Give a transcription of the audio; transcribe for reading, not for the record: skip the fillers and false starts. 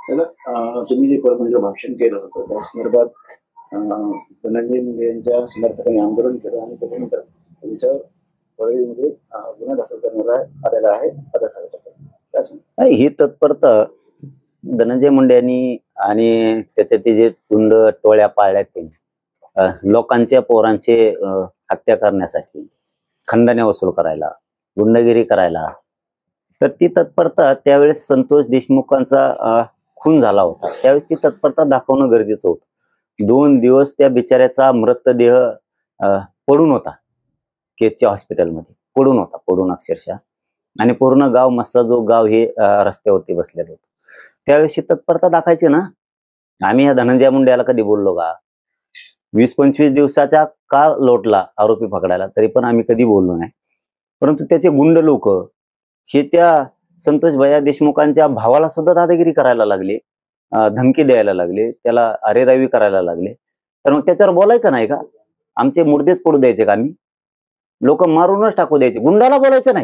त्याला तुम्ही जे परभणीला भाषण केलं होतं त्या संदर्भात धनंजय मुंडे यांच्या समर्थकांनी आंदोलन केलं आणि त्याच्यानंतर त्यांच्यावर परळीमध्ये गुन्हा दाखल करण्यात आलेला आहे. काय सांगता? ही तत्परता धनंजय मुंडे यांनी आणि त्याचे ते जे गुंड टोळ्या पाळल्यात त्यांनी लोकांच्या पोरांचे हत्या करण्यासाठी, खंडने वसूल करायला, गुंडगिरी करायला, तर ती तत्परता त्यावेळेस संतोष देशमुखांचा खून झाला होता त्यावेळेस ती तत्परता दाखवणं गरजेचं होतं. 2 दिवस त्या बिचाऱ्याचा मृतदेह पडून होता केजच्या हॉस्पिटलमध्ये, पडून अक्षरशः, आणि पूर्ण गाव मस्साजो गाव हे रस्त्यावरती बसलेलं होतं. त्यावेळेस तत्परता दाखायची ना. आम्ही या धनंजय मुंडेला कधी बोललो का? 20-25 दिवसाचा काळ लोटला आरोपी पकडायला, तरी पण आम्ही कधी बोललो नाही. परंतु त्याचे गुंड लोक हे त्या संतोष भैया देशमुखांच्या भावाला सुद्धा दादागिरी करायला लागले, धमकी द्यायला लागले, त्याला अरेरावी करायला लागले. तर मग त्याच्यावर बोलायचं नाही का? आमचे मुर्देच पडू द्यायचे का आम्ही? लोक मारूनच टाकू द्यायचे, गुंडाला बोलायचं नाही.